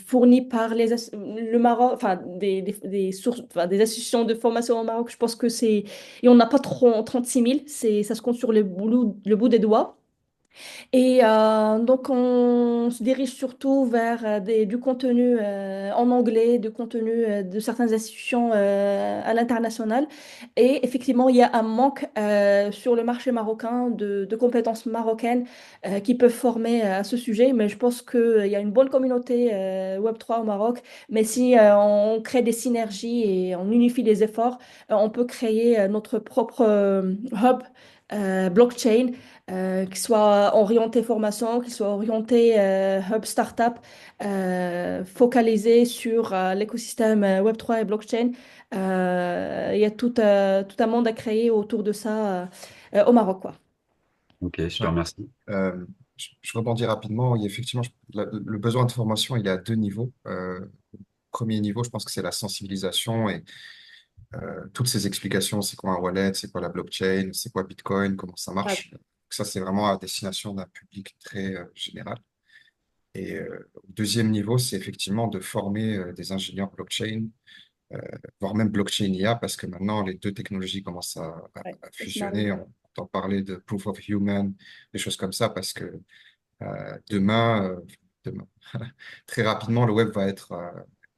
fourni par le Maroc, enfin des sources, enfin, des institutions de formation au Maroc, je pense que c'est, et on n'a pas trop 36 000, ça se compte sur le bout des doigts. Et donc, on se dirige surtout vers du contenu en anglais, du contenu de certaines institutions à l'international. Et effectivement, il y a un manque sur le marché marocain de compétences marocaines qui peuvent former à ce sujet. Mais je pense qu'il y a une bonne communauté Web3 au Maroc. Mais si on crée des synergies et on unifie les efforts, on peut créer notre propre hub blockchain, qui soit orienté formation, qui soit orienté hub startup, focalisé sur l'écosystème Web3 et blockchain. Il y a tout un monde à créer autour de ça au Maroc, quoi. Ok, je te Ouais. remercie. Euh, je rebondis rapidement. Il y a effectivement, le besoin de formation, il est à deux niveaux. Premier niveau, je pense que c'est la sensibilisation et toutes ces explications. C'est quoi un wallet, c'est quoi la blockchain, c'est quoi Bitcoin, comment ça Ah, marche. Ça, c'est vraiment à destination d'un public très général. Et deuxième niveau, c'est effectivement de former des ingénieurs blockchain, euh, voire même blockchain IA, parce que maintenant, les deux technologies commencent ouais, à ça se fusionner. marie. On entend parler de proof of human, des choses comme ça, parce que demain, demain, très rapidement, le web va être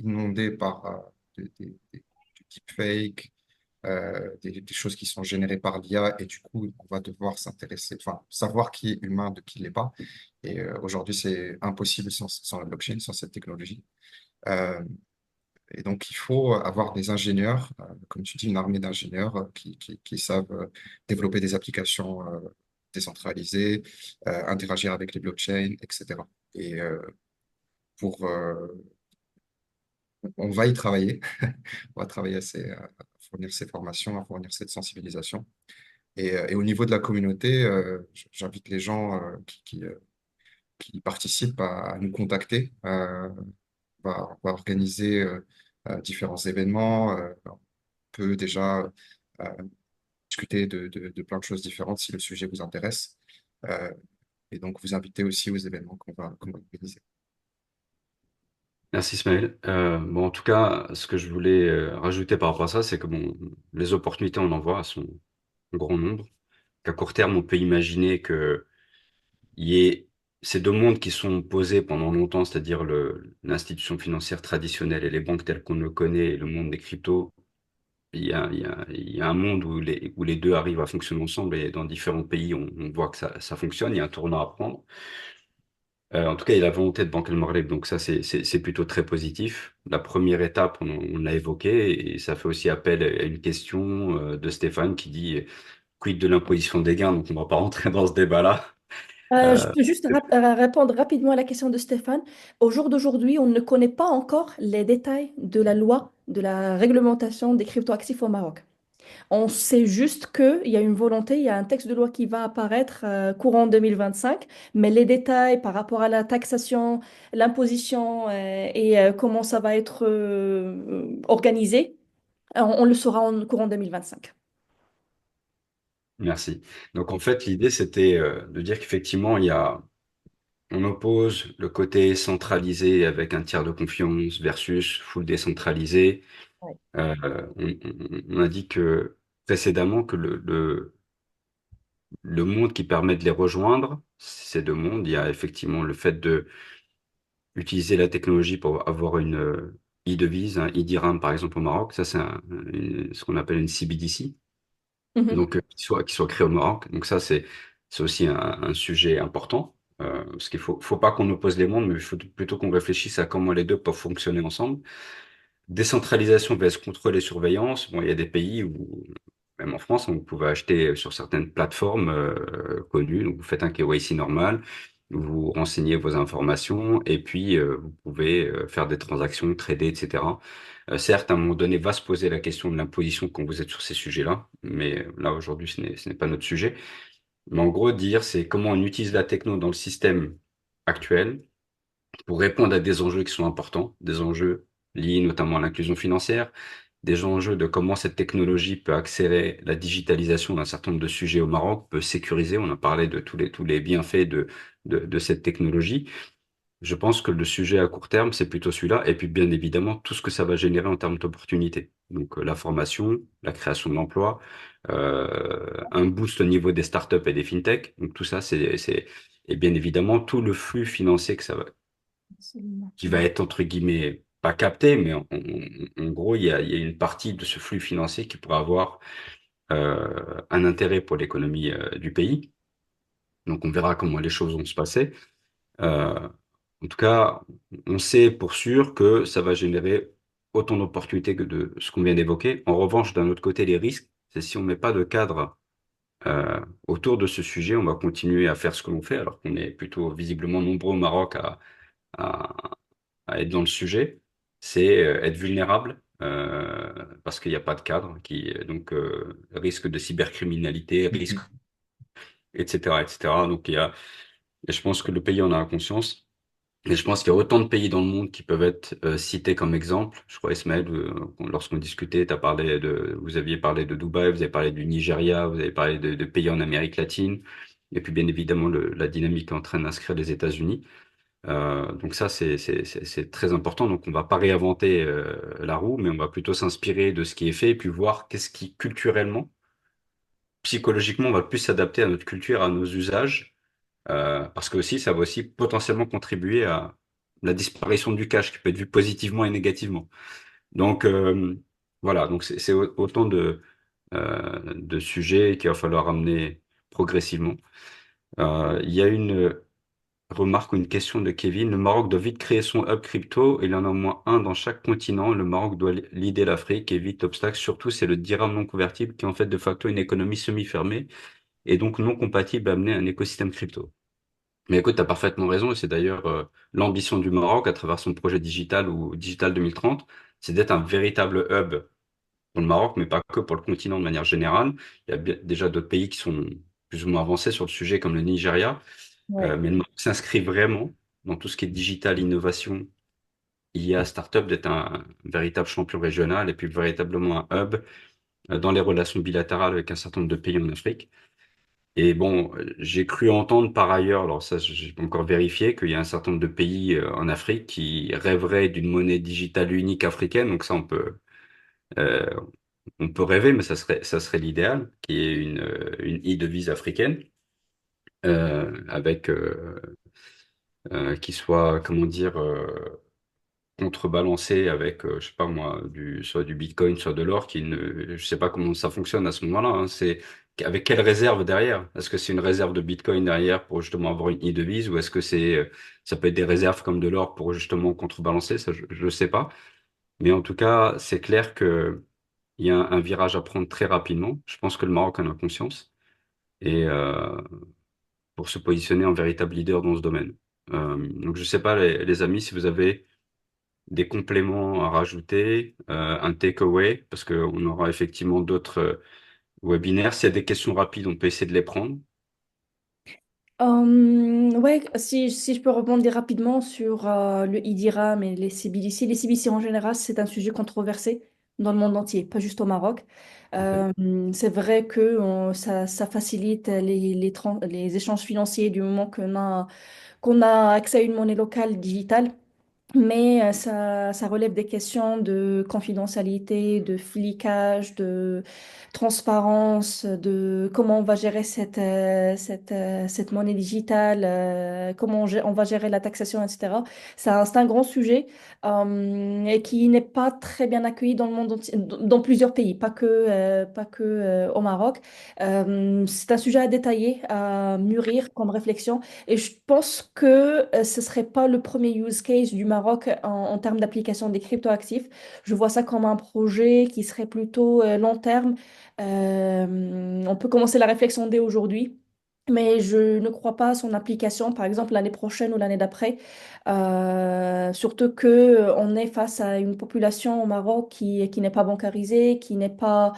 inondé par du deepfake, des choses qui sont générées par l'IA, et du coup, on va devoir s'intéresser, enfin, savoir qui est humain de qui l'est pas. Et aujourd'hui, c'est impossible sans la blockchain, sans cette technologie. Euh, et donc, il faut avoir des ingénieurs, comme tu dis, une armée d'ingénieurs qui savent développer des applications décentralisées, interagir avec les blockchains, etc. Et pour, on va y travailler. On va travailler à fournir ces formations, à fournir cette sensibilisation. Et au niveau de la communauté, j'invite les gens qui participent à nous contacter. On va organiser différents événements. On peut déjà euh, discuter de plein de choses différentes si le sujet vous intéresse. Euh, et donc, vous inviter aussi aux événements qu'on va organiser. Merci Ismaël. Bon, en tout cas, ce que je voulais rajouter par rapport à ça, c'est que bon, les opportunités, on en voit, elles sont en grand nombre. Qu'à court terme, on peut imaginer que il y ait ces deux mondes qui sont opposés pendant longtemps, c'est-à-dire l'institution financière traditionnelle et les banques telles qu'on le connaît, et le monde des cryptos. Il y a un monde où les deux arrivent à fonctionner ensemble et dans différents pays, on voit que ça fonctionne. Il y a un tournant à prendre. En tout cas, il y a la volonté de Banque El Maghreb, donc ça, c'est plutôt très positif. La première étape, on l'a évoqué, et ça fait aussi appel à une question de Stéphane qui dit quid de l'imposition des gains, donc on ne va pas rentrer dans ce débat-là. Je Euh, peux juste répondre rapidement à la question de Stéphane. Au jour d'aujourd'hui, on ne connaît pas encore les détails de la loi, de la réglementation des cryptoactifs au Maroc. On sait juste qu'il y a une volonté, il y a un texte de loi qui va apparaître courant 2025, mais les détails par rapport à la taxation, l'imposition et comment ça va être organisé, on le saura en courant 2025. Merci. Donc en fait, l'idée, c'était de dire qu'effectivement, on oppose le côté centralisé avec un tiers de confiance versus full décentralisé. Ouais. On a dit que précédemment que le monde qui permet de les rejoindre, ces deux mondes, il y a effectivement le fait de utiliser la technologie pour avoir une e-devise, un e-dirham par exemple au Maroc. Ça, c'est ce qu'on appelle une CBDC, Mhm. donc qui soit créée au Maroc. Donc ça, c'est aussi un sujet important. Parce qu'il faut pas qu'on oppose les mondes, mais il faut plutôt qu'on réfléchisse à comment les deux peuvent fonctionner ensemble. Décentralisation vs contrôle et surveillance. Bon, il y a des pays où, même en France, vous pouvez acheter sur certaines plateformes connues. Donc, vous faites un KYC normal, vous renseignez vos informations et puis vous pouvez faire des transactions, trader, etc. Certes, à un moment donné, va se poser la question de l'imposition quand vous êtes sur ces sujets-là, mais là, aujourd'hui, ce n'est pas notre sujet. Mais en gros, dire, c'est comment on utilise la techno dans le système actuel pour répondre à des enjeux qui sont importants, des enjeux liés notamment à l'inclusion financière, des enjeux de comment cette technologie peut accélérer la digitalisation d'un certain nombre de sujets au Maroc, peut sécuriser. On a parlé de tous les bienfaits de cette technologie. Je pense que le sujet à court terme, c'est plutôt celui-là. Et puis, bien évidemment, tout ce que ça va générer en termes d'opportunités. Donc, la formation, la création d'emplois, un boost au niveau des startups et des fintechs. Donc, tout ça, et bien évidemment, tout le flux financier Absolument. qui va être entre guillemets pas capté, mais en gros, il y a une partie de ce flux financier qui pourra avoir un intérêt pour l'économie du pays. Donc, on verra comment les choses vont se passer. Euh, En tout cas, on sait pour sûr que ça va générer autant d'opportunités que de ce qu'on vient d'évoquer. En revanche, d'un autre côté, les risques, c'est si on met pas de cadre autour de ce sujet, on va continuer à faire ce que l'on fait, alors qu'on est plutôt visiblement nombreux au Maroc à, à être dans le sujet, c'est être vulnérable. Parce qu'il n'y a pas de cadre qui donc risque de cybercriminalité, risque Mhm. etc etc. Donc et je pense que le pays en a conscience. Et je pense qu'il y a autant de pays dans le monde qui peuvent être cités comme exemple. Je crois, Ismaël, lorsqu'on discutait, vous aviez parlé de Dubaï, vous avez parlé du Nigeria, vous avez parlé de pays en Amérique latine, et puis bien évidemment la dynamique est en train d'inscrire les États-Unis. Donc ça, c'est très important. Donc on va pas réinventer la roue, mais on va plutôt s'inspirer de ce qui est fait et puis voir qu'est-ce qui culturellement, psychologiquement, on va plus s'adapter à notre culture, à nos usages parce que aussi, ça va aussi potentiellement contribuer à la disparition du cash, qui peut être vu positivement et négativement. Donc voilà, donc c'est autant de sujets qu'il va falloir amener progressivement. Il y a une remarque ou une question de Kevin. Le Maroc doit vite créer son hub crypto. Il y en a au moins un dans chaque continent. Le Maroc doit leader l'Afrique et vite l'obstacle. Surtout, c'est le dirham non convertible qui est en fait de facto une économie semi-fermée et donc non compatible à amener un écosystème crypto. Mais écoute, tu as parfaitement raison, et c'est d'ailleurs l'ambition du Maroc à travers son projet digital ou Digital 2030, c'est d'être un véritable hub pour le Maroc, mais pas que pour le continent de manière générale. Il y a déjà d'autres pays qui sont plus ou moins avancés sur le sujet, comme le Nigeria, Ouais. mais le Maroc s'inscrit vraiment dans tout ce qui est digital, innovation, IA, startup, d'être un véritable champion régional et puis véritablement un hub dans les relations bilatérales avec un certain nombre de pays en Afrique. Et bon, j'ai cru entendre par ailleurs, alors ça, j'ai pas encore vérifié, qu'il y a un certain nombre de pays en Afrique qui rêveraient d'une monnaie digitale unique africaine. Donc ça, euh, on peut rêver, mais ça serait l'idéal, qui est une e-devise africaine avec qui soit, comment dire, contrebalancé avec, je sais pas moi, soit du Bitcoin, soit de l'or, je sais pas comment ça fonctionne à ce moment-là, hein. C'est avec quelle réserve derrière? Est-ce que c'est une réserve de Bitcoin derrière pour justement avoir une e-devise ou est-ce que ça peut être des réserves comme de l'or pour justement contrebalancer? Ça, je sais pas. Mais en tout cas, c'est clair que il y a un virage à prendre très rapidement. Je pense que le Maroc en a conscience et pour se positionner en véritable leader dans ce domaine. Donc je sais pas les amis si vous avez des compléments à rajouter, un takeaway, parce qu'on aura effectivement d'autres webinaires. S'il y a des questions rapides, on peut essayer de les prendre. Ouais, si je peux rebondir rapidement sur le IDIRAM et les CBDC. Les CBDC en général, c'est un sujet controversé dans le monde entier, pas juste au Maroc. Ok. Euh, c'est vrai que ça facilite les échanges financiers du moment qu'on a accès à une monnaie locale digitale. Mais ça relève des questions de confidentialité, de flicage, de transparence, de comment on va gérer cette monnaie digitale, comment on va gérer la taxation, etc. C'est un grand sujet et qui n'est pas très bien accueilli dans le monde entier, dans plusieurs pays, pas que au Maroc. C'est un sujet à détailler, à mûrir comme réflexion. Et je pense que ce serait pas le premier use case du Maroc en termes d'application des cryptoactifs. Je vois ça comme un projet qui serait plutôt long terme. On peut commencer la réflexion dès aujourd'hui. Mais je ne crois pas à son application, par exemple, l'année prochaine ou l'année d'après. Surtout que on est face à une population au Maroc qui n'est pas bancarisée, qui n'est pas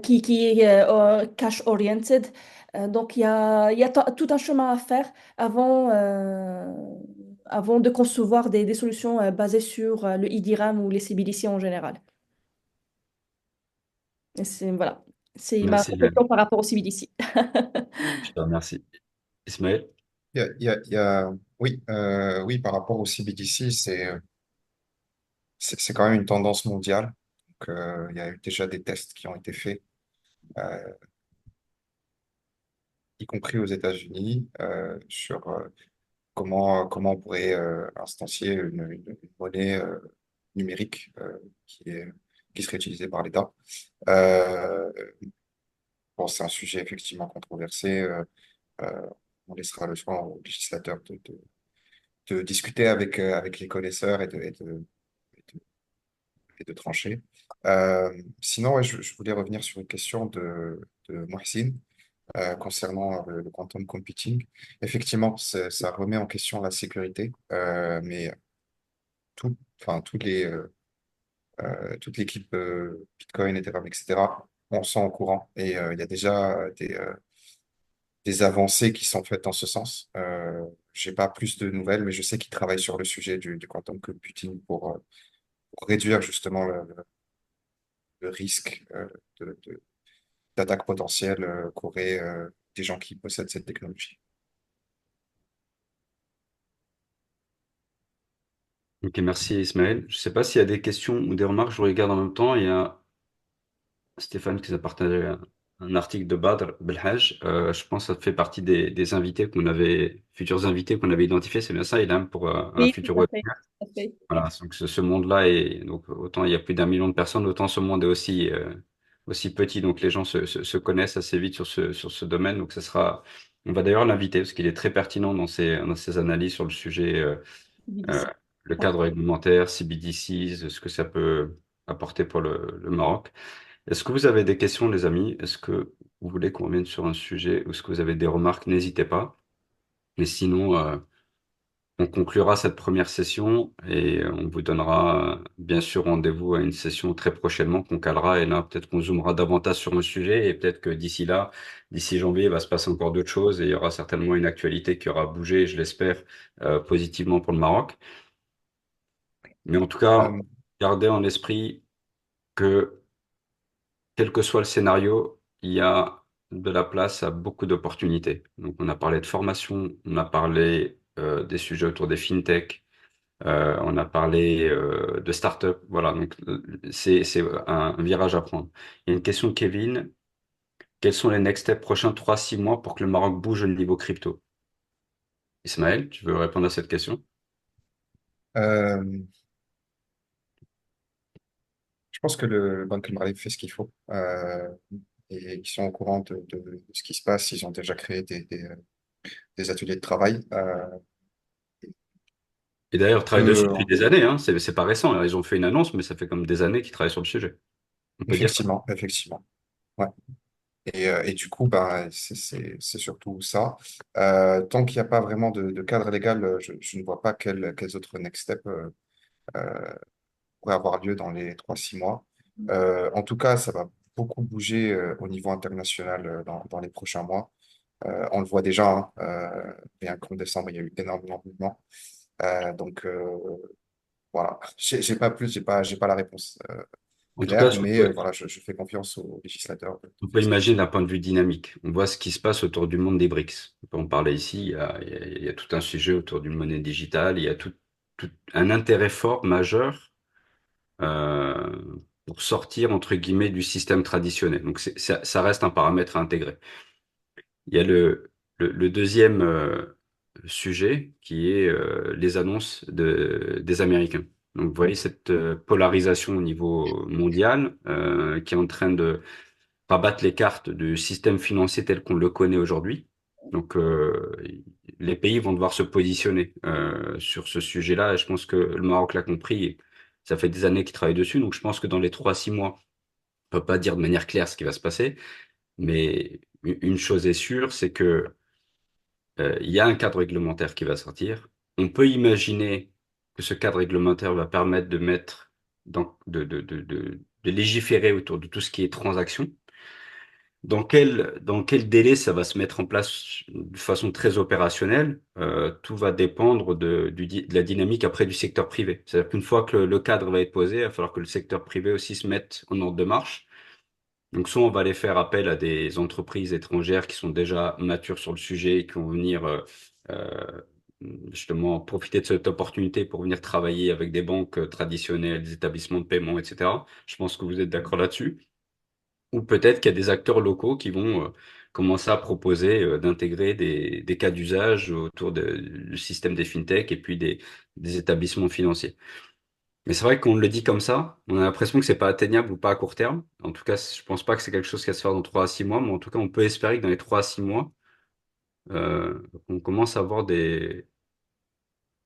qui est cash-oriented. Donc, il y a tout un chemin à faire avant, avant de concevoir des solutions basées sur le IDIRAM ou les CBDC en général. Voilà, c'est ma Merci, réflexion Yann. par rapport au CBDC. Je te remercie. Ismaël? Oui, oui, par rapport au CBDC, c'est quand même une tendance mondiale. Donc, il y a eu déjà des tests qui ont été faits, euh, y compris aux États-Unis, sur comment on pourrait instancier une monnaie numérique qui serait utilisée par l'État. Euh, bon, c'est un sujet effectivement controversé. Euh, on laissera le choix aux législateurs de discuter avec les connaisseurs et de trancher. Sinon, ouais, je voulais revenir sur une question de Mohsin concernant le quantum computing. Effectivement, ça remet en question la sécurité, mais enfin, toute l'équipe Bitcoin, Ethereum, etc., on s'en au courant. Et il y a déjà des avancées qui sont faites en ce sens. J'ai pas plus de nouvelles, mais je sais qu'ils travaillent sur le sujet du quantum computing pour réduire justement le risque d'attaque potentielle qu'auraient des gens qui possèdent cette technologie. Ok, merci Ismaël. Je ne sais pas s'il y a des questions ou des remarques, je regarde en même temps. Il y a Stéphane qui nous a partagé un article de Badr Belhaj. Je pense que ça fait partie des invités futurs invités qu'on avait identifiés. C'est bien ça, il aime pour un Oui, tout futur à web. fait. Tout à fait. Voilà, donc ce monde-là est donc autant il y a plus d'1 million de personnes, autant ce monde est aussi petit. Donc les gens se connaissent assez vite sur ce domaine. Donc on va d'ailleurs l'inviter parce qu'il est très pertinent dans ses analyses sur le sujet, euh, BDC. le cadre Parfait. réglementaire, CBDCs, ce que ça peut apporter pour le Maroc. Est-ce que vous avez des questions, les amis? Est-ce que vous voulez qu'on revienne sur un sujet ou est-ce que vous avez des remarques? N'hésitez pas. Mais sinon, on conclura cette première session et on vous donnera bien sûr rendez-vous à une session très prochainement qu'on calera et là peut-être qu'on zoomera davantage sur le sujet et peut-être que d'ici là, d'ici janvier, il va se passer encore d'autres choses et il y aura certainement une actualité qui aura bougé, je l'espère, positivement pour le Maroc. Mais en tout cas, Euh, gardez en esprit que quel que soit le scénario, il y a de la place à beaucoup d'opportunités. Donc on a parlé de formation, on a parlé des sujets autour des fintech. On a parlé de start-up. Voilà, donc c'est un virage à prendre. Il y a une question de Kevin. Quels sont les next steps prochains 3-6 mois pour que le Maroc bouge au niveau crypto? Ismaël, tu veux répondre à cette question? euh, je pense que le Banque El Maghreb fait ce qu'il faut et ils sont au courant de ce qui se passe. Ils ont déjà créé des ateliers de travail. Et d'ailleurs, ils travaillent dessus depuis Que, des années, hein. C'est pas récent. Ils ont fait une annonce, mais ça fait comme des années qu'ils travaillent sur le sujet. On peut dire ça. effectivement, effectivement. Ouais. Et du coup, bah, c'est surtout ça. Tant qu'il n'y a pas vraiment de cadre légal, je ne vois pas quels autres next steps pourraient avoir lieu dans les 3-6 mois. En tout cas, ça va beaucoup bouger au niveau international dans les prochains mois. On le voit déjà, hein, bien qu'en décembre, il y a eu énormément de mouvements. Donc voilà, j'ai pas plus, j'ai pas la réponse En tout cas, claire, mais voilà, je fais confiance aux législateurs de on peut faire ce qu'il imaginer faut. d'un point de vue dynamique. On voit ce qui se passe autour du monde des BRICS. On peut en parler ici. Il y a tout un sujet autour d'une monnaie digitale. Il y a tout un intérêt fort, majeur, euh, pour sortir, entre guillemets, du système traditionnel. Donc, ça reste un paramètre à intégrer. Il y a le deuxième sujet qui est les annonces des Américains. Donc, vous voyez cette polarisation au niveau mondial qui est en train de rabattre les cartes du système financier tel qu'on le connaît aujourd'hui. Donc, les pays vont devoir se positionner sur ce sujet-là. Et je pense que le Maroc l'a compris. Et ça fait des années qu'il travaille dessus. Donc, je pense que dans les 3-6 mois, on peut pas dire de manière claire ce qui va se passer. Mais une chose est sûre, c'est que il y a un cadre réglementaire qui va sortir. On peut imaginer que ce cadre réglementaire va permettre de mettre de légiférer autour de tout ce qui est transaction. Dans quel délai ça va se mettre en place de façon très opérationnelle? Tout va dépendre de la dynamique après du secteur privé. C'est-à-dire qu'une fois que le cadre va être posé, il va falloir que le secteur privé aussi se mette en ordre de marche. Donc, soit on va aller faire appel à des entreprises étrangères qui sont déjà matures sur le sujet et qui vont venir euh, justement profiter de cette opportunité pour venir travailler avec des banques traditionnelles, des établissements de paiement, etc. Je pense que vous êtes d'accord là-dessus. Ou peut-être qu'il y a des acteurs locaux qui vont commencer à proposer d'intégrer des cas d'usage autour du système des fintechs et puis des établissements financiers. Mais c'est vrai qu'on le dit comme ça, on a l'impression que c'est pas atteignable ou pas à court terme. En tout cas, je pense pas que c'est quelque chose qui va se faire dans 3 à 6 mois, mais en tout cas, on peut espérer que dans les 3 à 6 mois, on commence à avoir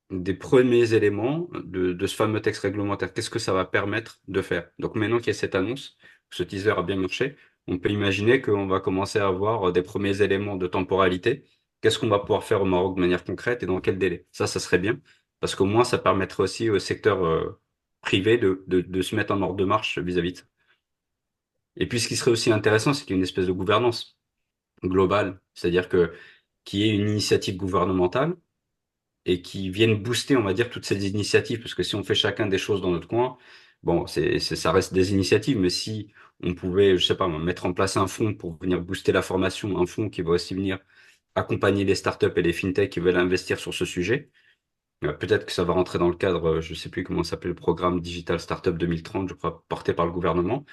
des premiers éléments de ce fameux texte réglementaire. Qu'est-ce que ça va permettre de faire? Donc maintenant qu'il y a cette annonce, ce teaser a bien marché, on peut imaginer qu'on va commencer à avoir des premiers éléments de temporalité. Qu'est-ce qu'on va pouvoir faire au Maroc de manière concrète et dans quel délai? Ça serait bien, parce qu'au moins ça permettrait aussi au secteur privé de se mettre en ordre de marche vis-à-vis de ça. Et puis ce qui serait aussi intéressant, c'est qu'il y ait une espèce de gouvernance globale, c'est-à-dire que qu'il y ait une initiative gouvernementale et qui viennent booster, on va dire, toutes ces initiatives, parce que si on fait chacun des choses dans notre coin, bon, ça reste des initiatives, mais si on pouvait, je sais pas, mettre en place un fonds pour venir booster la formation, un fonds qui va aussi venir accompagner les startups et les fintechs qui veulent investir sur ce sujet, peut-être que ça va rentrer dans le cadre, je sais plus comment s'appelle le programme Digital Startup 2030, je crois, porté par le gouvernement.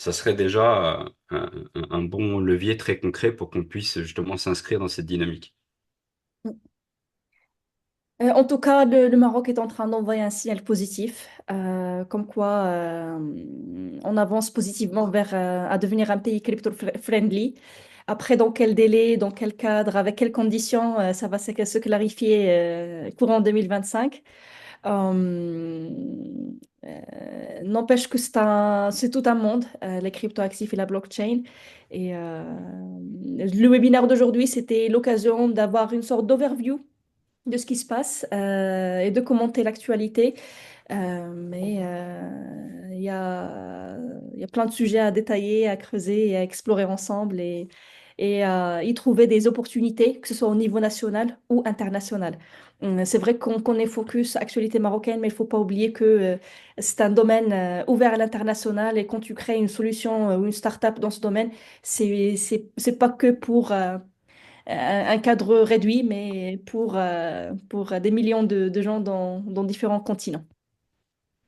Ça serait déjà un bon levier très concret pour qu'on puisse justement s'inscrire dans cette dynamique. En tout cas, le Maroc est en train d'envoyer un signal positif, comme quoi on avance positivement vers à devenir un pays crypto-friendly. Après, dans quel délai, dans quel cadre, avec quelles conditions, ça va se clarifier courant 2025. Euh, N'empêche que c'est tout un monde, les cryptoactifs et la blockchain. Et le webinaire d'aujourd'hui, c'était l'occasion d'avoir une sorte d'overview de ce qui se passe et de commenter l'actualité. Mais il y a plein de sujets à détailler, à creuser et à explorer ensemble et à y trouver des opportunités, que ce soit au niveau national ou international. C'est vrai qu'on est focus actualité marocaine, mais il ne faut pas oublier que c'est un domaine ouvert à l'international et quand tu crées une solution ou une start-up dans ce domaine, c'est pas que pour un cadre réduit, mais pour des millions de gens dans différents continents.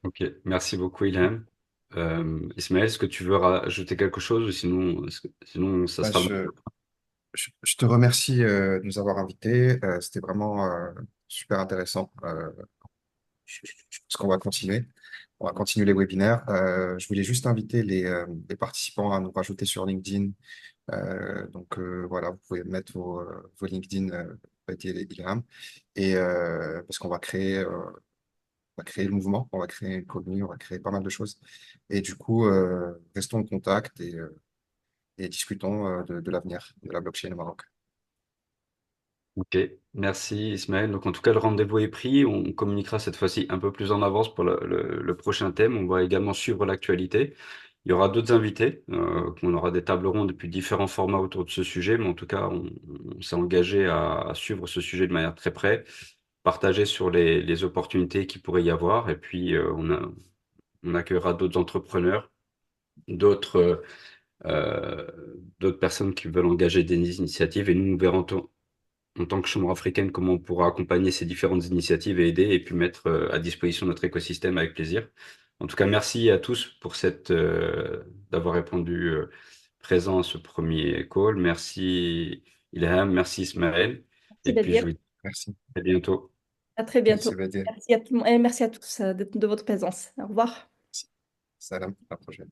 Ok, merci beaucoup, Ilham. Ismaël, est-ce que tu veux rajouter quelque chose ou sinon, sinon ça Bah, sera bon. je te remercie de nous avoir invités. C'était vraiment super intéressant. Je pense qu'on va continuer. On va continuer les webinaires. Je voulais juste inviter les participants à nous rajouter sur LinkedIn. Voilà, vous pouvez mettre vos LinkedIn, Ilham. Et parce qu'on va créer le mouvement, on va créer une commune, on va créer pas mal de choses. Et du coup, restons en contact et discutons de l'avenir de la blockchain au Maroc. Ok, merci Ismaël. Donc en tout cas, le rendez-vous est pris. On communiquera cette fois-ci un peu plus en avance pour le prochain thème. On va également suivre l'actualité. Il y aura d'autres invités. On aura des tables rondes depuis différents formats autour de ce sujet, mais en tout cas, on s'est engagé à suivre ce sujet de manière très près, partager sur les opportunités qu'il pourrait y avoir, et puis on accueillera d'autres entrepreneurs, d'autres euh, d'autres personnes qui veulent engager des initiatives, et nous verrons en tant que Chambre africaine comment on pourra accompagner ces différentes initiatives et aider, et puis mettre à disposition notre écosystème avec plaisir. En tout cas, merci à tous pour d'avoir répondu présent à ce premier call. Merci Ilham, merci Ismaël, Merci et puis je Badir. vous dis Merci. à bientôt. À très Merci, bientôt. Vadé. Merci à tout le monde et merci à tous de votre présence. Au revoir. Salam, à la prochaine.